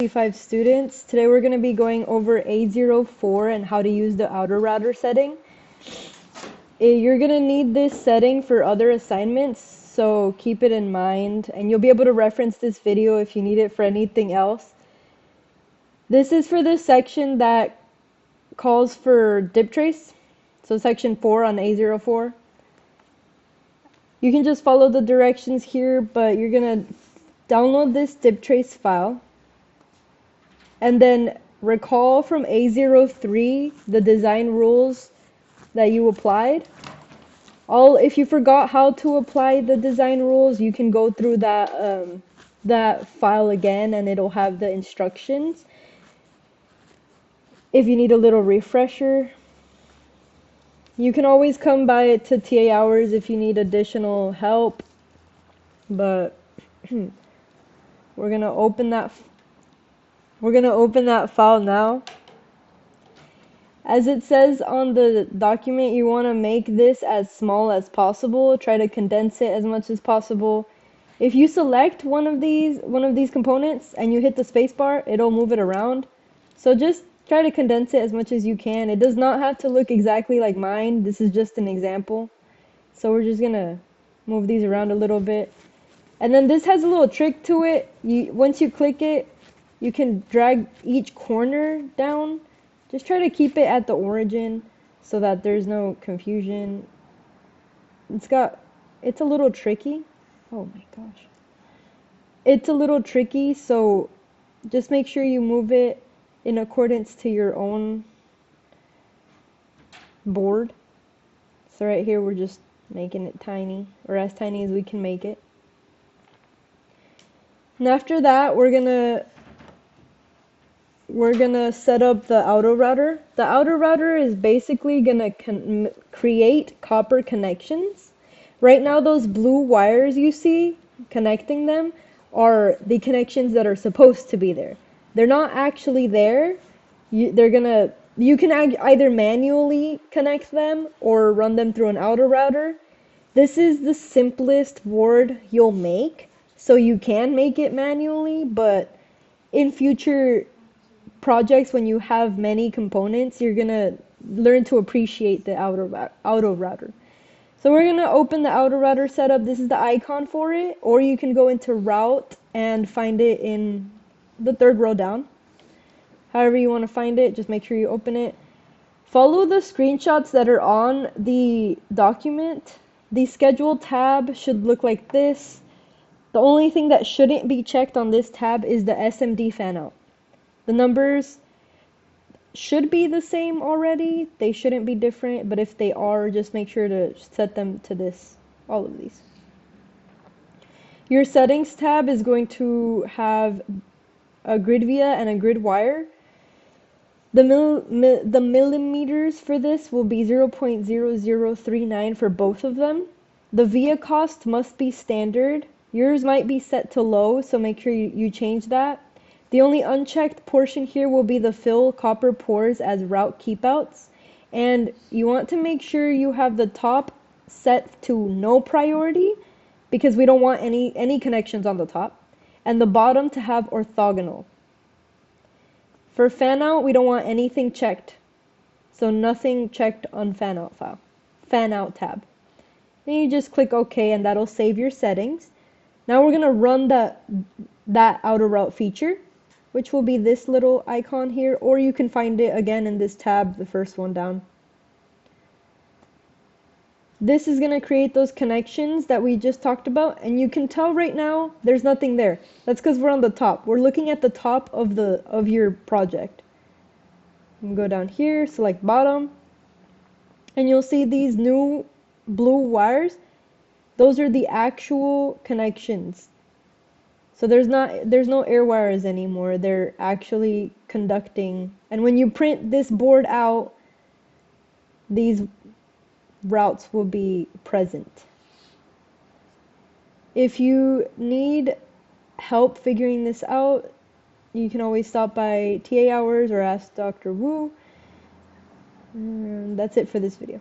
AUTOROUTER students. Today we're going to be going over A04 and how to use the AUTOROUTER setting. You're going to need this setting for other assignments, so keep it in mind, and you'll be able to reference this video if you need it for anything else. This is for this section that calls for DIPTRACE, so section 4 on A04. You can just follow the directions here, but you're going to download this DIPTRACE file. And then recall from A03 the design rules that you applied. If you forgot how to apply the design rules, you can go through that file again and it'll have the instructions. If you need a little refresher, you can always come by it to TA hours if you need additional help. But we're gonna open that file now. As it says on the document, you want to make this as small as possible. Try to condense it as much as possible. If you select one of these components and you hit the spacebar, it'll move it around. So just try to condense it as much as you can. It does not have to look exactly like mine. This is just an example. So we're just gonna move these around a little bit. And then this has a little trick to it. Once you click it, you can drag each corner down. Just try to keep it at the origin so that there's no confusion. It's a little tricky. Oh my gosh. It's a little tricky, so just make sure you move it in accordance to your own board. So right here we're just making it tiny, or as tiny as we can make it. And after that, we're gonna set up the AUTOROUTER. The AUTOROUTER is basically gonna create copper connections. Right now, those blue wires you see connecting them are the connections that are supposed to be there. They're not actually there. You can either manually connect them or run them through an AUTOROUTER. This is the simplest board you'll make, so you can make it manually, but in future projects, when you have many components, you're gonna learn to appreciate the AUTOROUTER. So we're gonna open the AUTOROUTER setup. This is the icon for it, or you can go into Route and find it in the third row down. However you want to find it, just make sure you open it. Follow the screenshots that are on the document. The schedule tab should look like this. The only thing that shouldn't be checked on this tab is the SMD fanout. The numbers should be the same already. They shouldn't be different, but if they are, just make sure to set them to all of these. Your settings tab is going to have a grid via and a grid wire. The millimeters for this will be 0.0039 for both of them. The via cost must be standard. Yours might be set to low, so make sure you change that. The only unchecked portion here will be the fill copper pores as route keepouts. And you want to make sure you have the top set to no priority, because we don't want any connections on the top. And the bottom to have orthogonal. For fan out, we don't want anything checked. So nothing checked on fan out tab. Then you just click OK and that'll save your settings. Now we're gonna run that AUTOROUTE feature, which will be this little icon here, or you can find it again in this tab, the first one down. This is going to create those connections that we just talked about, and you can tell right now there's nothing there. That's because we're on the top. We're looking at the top of your project. You can go down here, select bottom, and you'll see these new blue wires. Those are the actual connections. So there's no air wires anymore. They're actually conducting. And when you print this board out, these routes will be present. If you need help figuring this out, you can always stop by TA hours or ask Dr. Wu. That's it for this video.